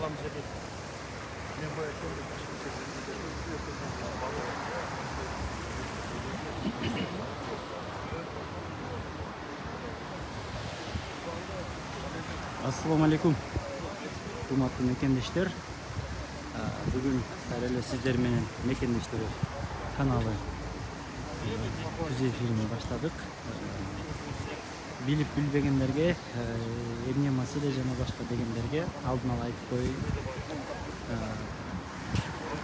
Assalamu alaikum. Hurmatlı mekendişler. Bugün sizler menен mekendişler kanalı түз эфирine başladık. Bilip bilbegenlerge, эмне маселе жана башка дегендерге алдын ала айтып коеюн.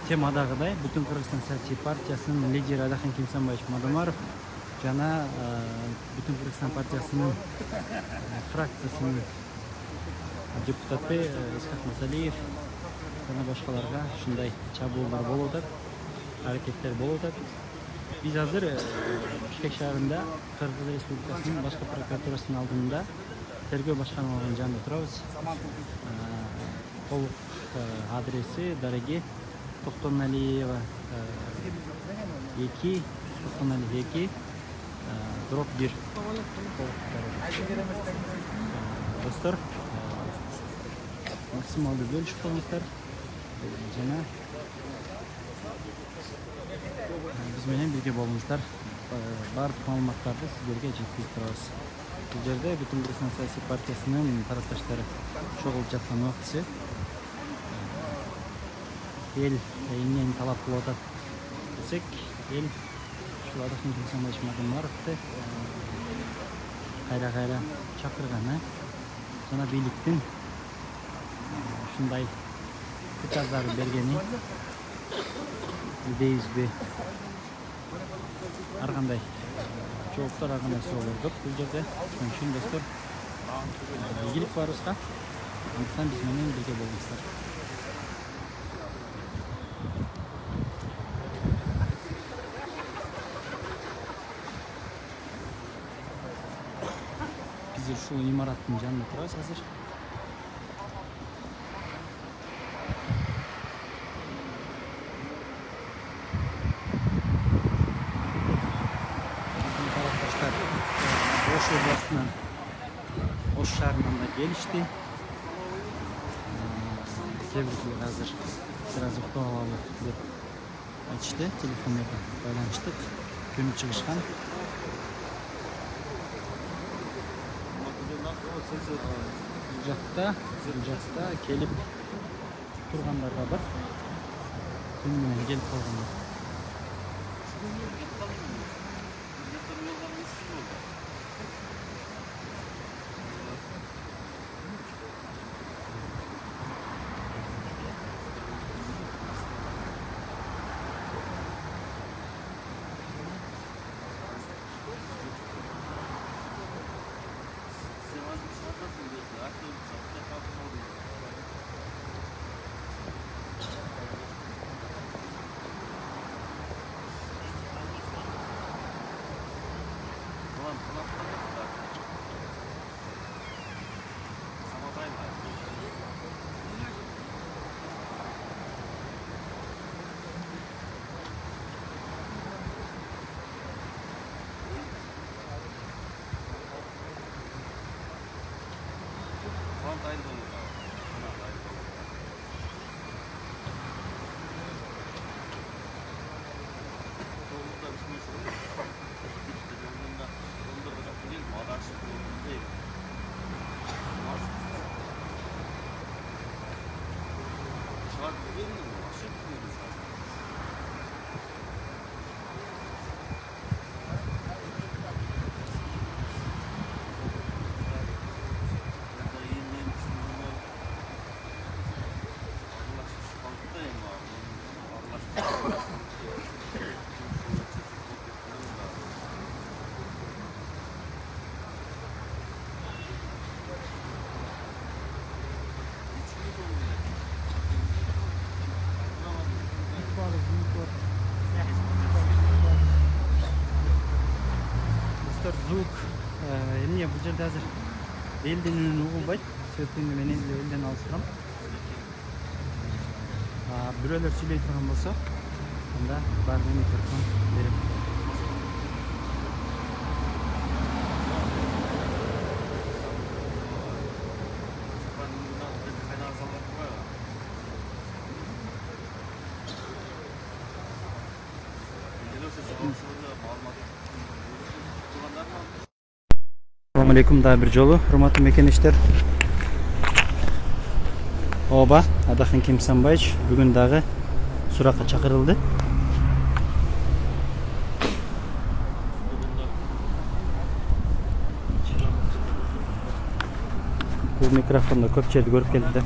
Темадагыдай Бүтүн Кыргызстан саясий партиясынын лидери Адахан Кимсанбаевич Мадамаров жана Бүтүн Кыргызстан партиясынын фракциясынын депутаты Исхак Масалиев жана башкаларга ушундай чабуулдар болуп атат, аракеттер болуп атат. Биз азыр Бишкек шаарында Кыргыз Республикасынын башкы прокуратурасынын алдында тергөө башкармалыгынын жанында турабыз. Толук адреси Дареги Токтоналиева 2 Токтоналиев 2 дроп 1. Достор, максималдуу бөлүшүп коюңуздар жана биз менен бирге болуңуздар. Баардык маалыматтарды сиздерге жеткизип турабыз. Бул жерде Бүтүн Кыргызстан саясий партиясынын тарапташтары чогулуп жаткан убактысы. Эл эмнени талап кылып атат десек, эл ушул Адахан Кимсанбаевич Мадамаровду кайра чакырганы жана бийликтин ушундай приказдар бергени дейбизби? Ар кандай жооптор, ар кандай суроолор көп бул жерде. Ошон үчүн достор, ийгилик барыбызга, андыктан биз менен бирге болуңуздар. Биз ушул имараттын жанында турабыз азыр. Oş областынан, Ош шаарынан да келишти. Кээ бирөөлөр азыр сразу уктап алалы деп айтышты. Телефондордо байланыштык, көнүп чыгышкан. Бул жакта келип тургандар да бар. Күн менен келип калгандар. Звук эмне бул жерде азыр элдин үнүн угулбайт. Сөзүмдү мен элден алыстырам. Бирөөлөр сүйлөй турган болсо, анда баардыгы микрофон берип. Assalamu alaikum da bir жолу, урматтуу мекенештер. Оба, Адахан Кимсанбаевич бүгүн дагы суракка чакырылды. Бул микрофондо көп жерди көрүп келди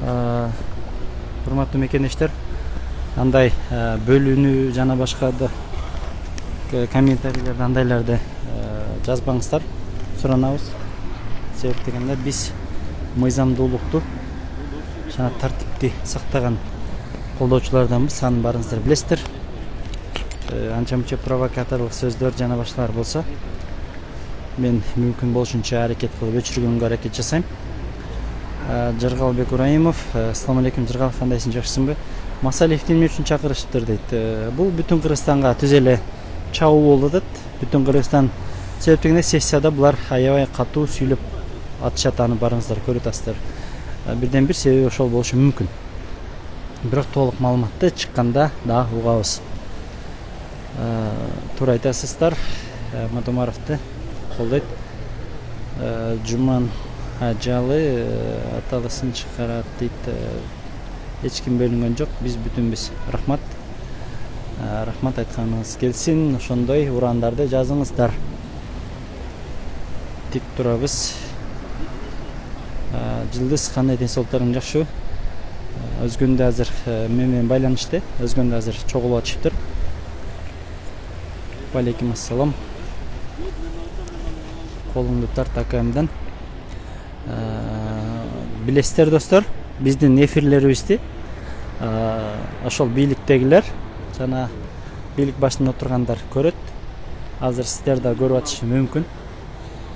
да. Урматтуу мекенештер, андай бөлүүнү жана башка да комментарийлерди андайларды жазбаңыздар, суранабыз. Себеп дегенде биз мыйзамдуулукту жана тартипти сактаган колдоочуларданбыз, анын баарыңыздар билесиздер. Анча-мынча провокаторлук сөздөр жана башкалар болсо, мен мүмкүн болушунча аракет кылып өчүргөнгө аракет жасайм. Жыргалбек Ураимов, ассаламу алейкум Жыргалов, кандайсың, жакшысыңбы? Масалиевди эмне үчүн чакырышыптыр дейт. Бул бүтүн Кыргызстанга түз эле чабуу болду дейт. Бүтүн Кыргызстан себептегенде сессияда булар аябай катуу сүйлөп атышат, аны барыңыздар көрүп атасыздар. Бирден бир себеби ошол болушу мүмкүн. Бирок толук маалыматты чыкканда дагы угабыз. Туура айтасыздар, Мадумаровду колдойт. Жуман Ажалы аталысын чыгарат дейт. Эч ким бөлүнгөн жок, биз бүтүнбүз. Рахмат. Рахмат айтканыңыз келсин, ошондой урандарды жазыңыздар. Тик турабыз. Жылдыз, кандай ден соолуктарың жакшы? Өзгөндө азыр менен байланышты. Өзгөндө азыр чогулуп атышыптыр. Алейкум ассалам. Колуңду тарт акамдан. Билесиздер достор, биздин эфирлерибизди ошол бийликтегилер жана бийлик башында отургандар көрөт. Азыр сиздер да көрүп атышы мүмкүн.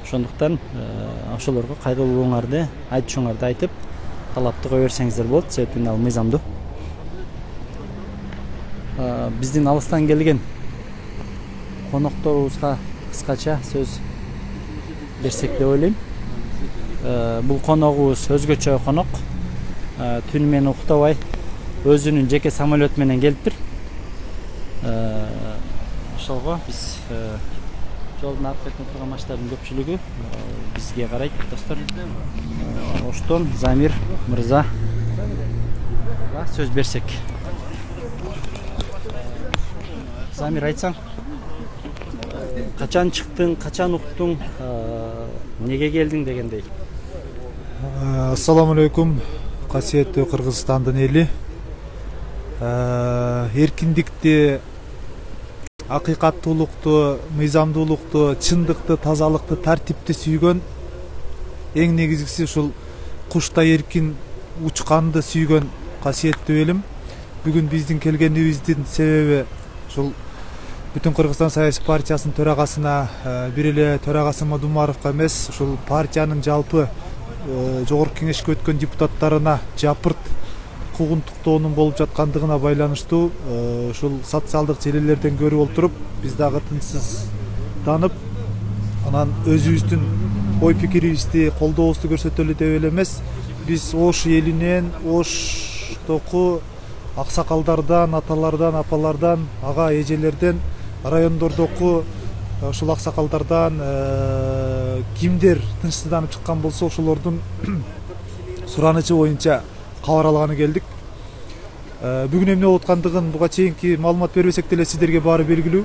Ошондуктан ошолорго кайгылууңарды айтышыңарды айтып, талапты кое берсеңиздер болот, себеби ал мыйзамдуу. Биздин алыстан келген конокторубузга кыскача сөз берсек деп ойлойм. Бул коногубуз өзгөчө конок. Түн менен уктабай өзүнүн жеке самолет менен келиптир. Ошолго биз жолдун аркы бетинде турган машиналардын көпчүлүгү бизге карайт достор. Оштон Замир мырза сөз берсек. Замир, айтсаң, качан чыктың, качан уктуң, неге келдиң дегендей. Ассаламу алейкум, касиеттүү Кыргызстандын эли. Эркиндикти, акыйкаттуулукту, мыйзамдуулукту, чындыкты, тазалыкты, тартипти сүйгөн, эң негизгиси ушул куштай эркин учканды сүйгөн касиеттүү элим. Бүгүн биздин келгенибиздин себеби ушул Бүтүн Кыргызстан саясий партиясынын төрагасына, бир эле төрагасы Мадумаровго эмес, ушул партиянын жалпы жогорку кеңешке өткөн депутаттарына жапырт куугунтуктоонун болуп жаткандыгына байланыштуу ушул социалдык желелерден көрүп олтуруп, биз дагы тынчсызданып, анан өзүбүздүн ой пикирибизди, колдообузду көрсөтөлү деп эле эмес, биз Ош элинен, Оштогу аксакалдардан, аталардан, апалардан, ага эжелерден, райондордогу ушул аксакалдардан кимдер тынчсызданып чыккан болсо, ошолордун суранычы боюнча кабар алганы келдик. Бүгүн эмне болуп аткандыгын буга чейинки маалымат бербесек деле сиздерге баары белгилүү.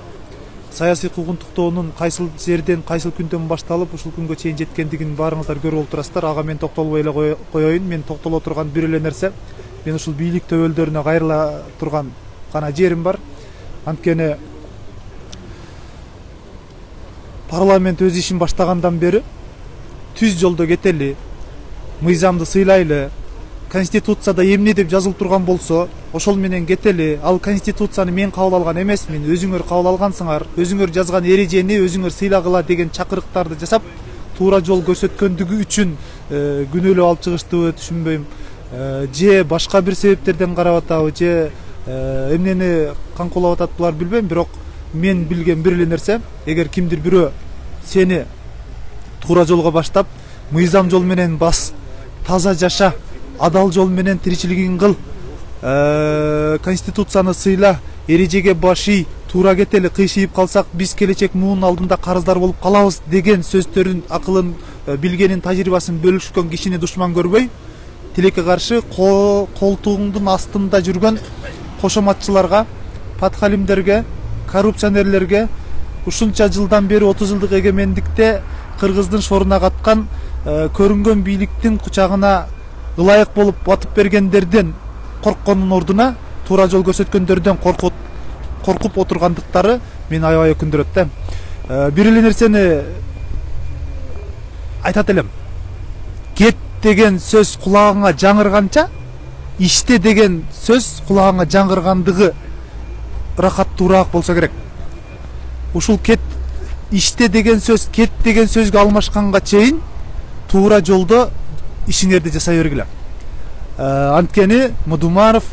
Саясий куугунтуктоонун кайсыл жерден, кайсыл күндөн башталып ушул күнгө чейин жеткендигин баарыңыздар көрүп отурасыздар. Ага мен токтолбой эле коеюн. Мен токтоло турган бир эле нерсе, мен ушул бийлик төбөлдөрүнө кайрыла турган гана жерим бар. Анткени парламент өз ишин баштагандан бери түз жолдо кетели, мыйзамды сыйлайлы, конституцияда эмне деп жазылып турган болсо, ошол менен кетели. Ал конституцияны мен кабыл алган эмесмин, өзүңөр кабыл алгансыңар, өзүңөр жазган эрежени өзүңөр сыйлагыла деген чакырыктарды жасап, туура жол көрсөткөндүгү үчүн күнөөлөп алып чыгыштыбы түшүнбөйм. Же башка бир себептерден карап атабы, же эмнени камкуулап атат булар билбейм, бирок мен билген бир эле нерсе, эгер кимдир бирөө сени туура жолго баштап, мыйзам жол менен бас, таза жаша, адал жол менен тиричилигин кыл, конституцияны сыйла, эрежеге башый, туура кетели, кыйшыйып калсак биз келечек муун алдында карыздар болуп калабыз деген сөздөрүн, акылын, билгенин, тажрыйбасын бөлүшкөн кишини душман көрбөй, тилекке каршы колтугуңдун астында жүргөн кошоматчыларга, подхалимдерге, коррупционерлерге, ушунча жылдан бери 30 жылдык эгемендикте кыргыздын шоруна каткан, көрүнгөн бийликтин кучагына ылайык болуп батып бергендерден корккондун ордуна туура жол көрсөткөндөрдөн коркуп отургандыктары мени аябай өкүндүрөт да. Бир эле нерсени айтат элем. Кет деген сөз кулагыңа жаңырганча, иште деген сөз кулагыңа жаңыргандыгы рахаттуураак болсо керек. Ушул кет, иште деген сөз, кет деген сөзгө алмашканга чейин туура жолдо ишиңерди жасай бергиле. Анткени Мудумаров,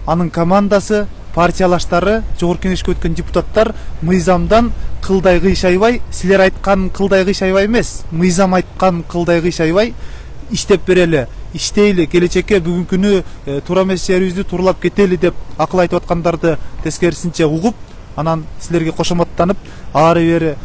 анын командасы, партиялаштары, жогорку кеңешке өткөн депутаттар мыйзамдан кылдай кыйшайбай, силер айткан кылдай кыйшайбай эмес, мыйзам айткан кылдай кыйшайбай иштеп берели, иштейли, келечекке бүгүнкү күнү туура эмес жерибизди тууралап кетели деп акыл айтып аткандарды тескерисинче угуп, анан силерге кошоматтанып, ары бери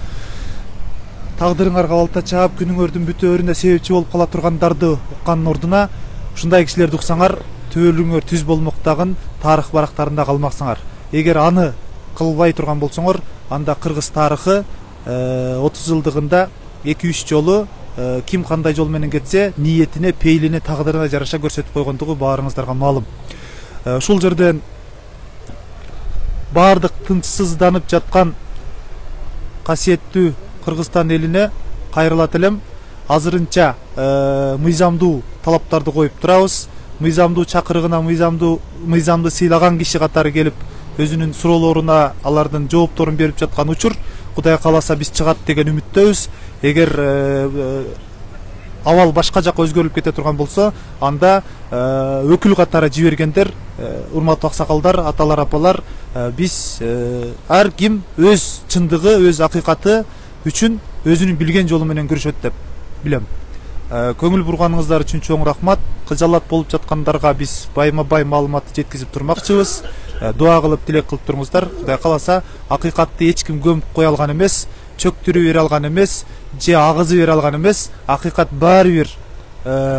тагдырыңарга балта чаап, күнүңөрдүн бүтөөрүнө себепчи болуп кала тургандарды уккандын ордуна ушундай кишилерди уксаңар, төбөлүңөр түз болмок дагы тарых барактарында калмаксыңар. Эгер аны кылбай турган болсоңор, анда кыргыз тарыхы 30 жылдыгында 2-3 жолу ким кандай жол менен кетсе, ниетине, пейлине, тагдырына жараша көрсөтүп койгондугу баарыңыздарга маалым. Ушул жерден баардык тынчсызданып жаткан касиеттүү Кыргызстан элине кайрылат элем. Азырынча мыйзамдуу талаптарды коюп турабыз. Мыйзамдуу чакырыгына мыйзамды сыйлаган киши катары келип, өзүнүн суроолоруна алардын жоопторун берип жаткан учур, Кудай кааласа биз чыгат деген үмүттөбүз. Эгер абал башка жакка өзгөрүлүп кете турган болсо, анда өкүл катары жибергендер, урматтуу аксакалдар, аталар, апалар, биз ар ким өз чындыгы, өз акыйкаты үчүн өзүнүн билген жолу менен күрөшөт деп билем. Көңүл бурганыңыздар үчүн чоң рахмат. Кыжалат болуп жаткандарга биз байма-бай маалыматты жеткизип турмакчыбыз. Дуа кылып, тилек кылып туруңуздар. Кудай кааласа, акыйкатты эч ким көмүп кое алган эмес, чөктүрүп бере алган эмес, же агызып бере алган эмес. Акыйкат баары бир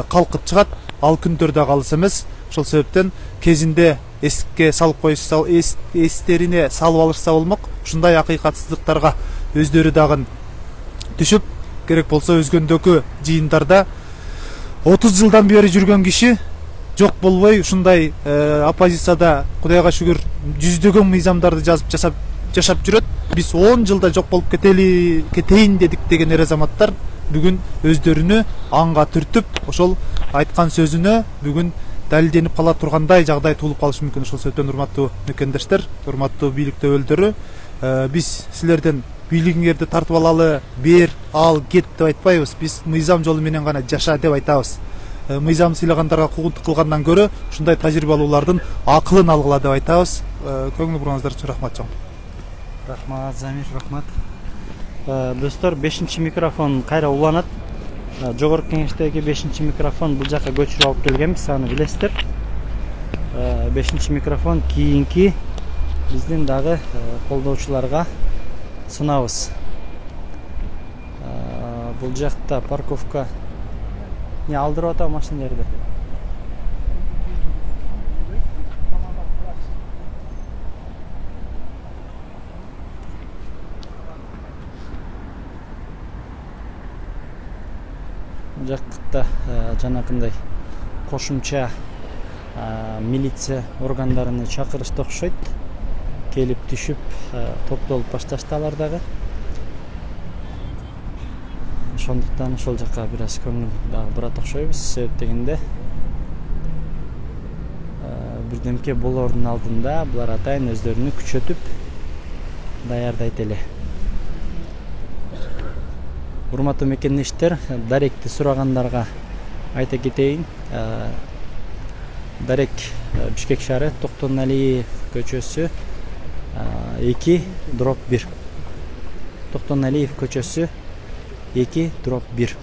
калкып чыгат. Ал күндөр да калыс эмес. Ошол себептен кезинде эске салып коюшса, эстерине салып алышса болмок. Ушундай акыйкатсыздыктарга өздөрү дагы түшүп, керек болсо өзгөндөгү жыйындарда 30 жылдан бери жүргөн киши жок болбой, ушундай оппозицияда Кудайга шүгүр жүздөгөн мыйзамдарды жашап жүрөт. Биз 10 жылда жок болуп кетейин дедик деген эр азаматтар бүгүн өздөрүнү анга түртүп, ошол айткан сөзүнө бүгүн далилденип кала тургандай жагдай туулуп калышы мүмкүн. Ошол себептен урматтуу мекендештер, урматтуу бийлик өкүлдөрү, биз силерден бийлигиңерди тартып алалы, бер, ал, кет деп айтпайбыз. Биз мыйзам жолу менен гана жаша деп айтабыз. Мыйзам сыйлагандарга куугунтук кылгандан көрө ушундай тажрыйбалуулардын акылын алгыла деп айтабыз. Көңүл бургаңыздар үчүн рахмат чоң. Рахмат, Замир, рахмат. Достор, 5-чи микрофон кайра уланат. Жогорку кеңештеги 5-чи микрофон бул жака көчүрүп алып келгенбиз, аны билесиздер. 5-чи микрофон кийинки биздин дагы колдоочуларга сунабыз. Бул жакта парковка не алдырып атам машиналарды. Бул жакта жанакындай кошумча милиция органдарыны чакырышты окшойт. Келип түшүп топтолуп башташты алар дагы. Ошондуктан ошол жакка бир аз көңүл дагы бурат окшойбуз. Себеп дегенде бирдемке болоордун алдында булар атайын өздөрүнү күчөтүп даярдайт эле. Урматтуу мекендештер, даректи сурагандарга айта кетейин. Дарек Бишкек шаары, Токтоналиев көчөсү 2/1. Токтоналиев көчөсү 2/1.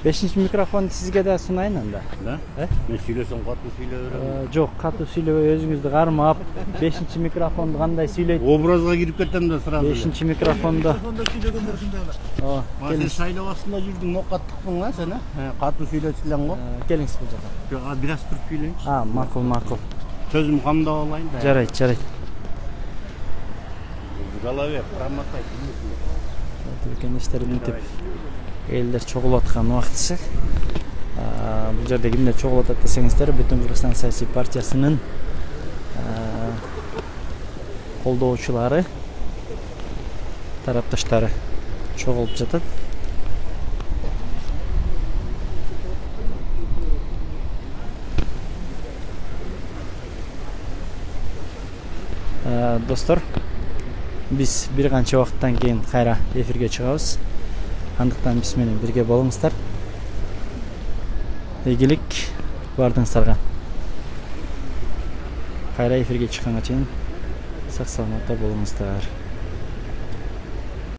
Beşinci mikrofonu sizge de sunayın anda. Ne? Ben söylesem katlı söylüyorum. Жоқ, катуу сүйлөбөй өзүңүздү кармап, 5-чи микрофонду кандай сүйлөйт? Образға кирип кетем да сразу. 5-чи микрофонду. Ооба, Сен келиңиз. шайлап астында жүрдің, ноқаттықпың ла сен, қатты сөйлетсілен ғой. Келиңиз бул жака. Жоқ, біраз тұрып сөйлейінші. Макул. Сөзім қамдап алайын да. Жарайт. Голове, промотай. Үлкен иштер мынтип элдер чогулуп аткан убактысы. Бул жерде кимдер чогулуп атат десеңиздер, Бүтүн Кыргызстан саясий партиясынын колдоочулары, тарапташтары чогулуп жатат. Достор, биз бир канча убакыттан кийин кайра эфирге чыгабыз. Андыктан биз менен бирге болуңуздар. Ийгилик бардыңыздарга. Кайра эфирге чыкканга чейин сак саламатта болуңуздар.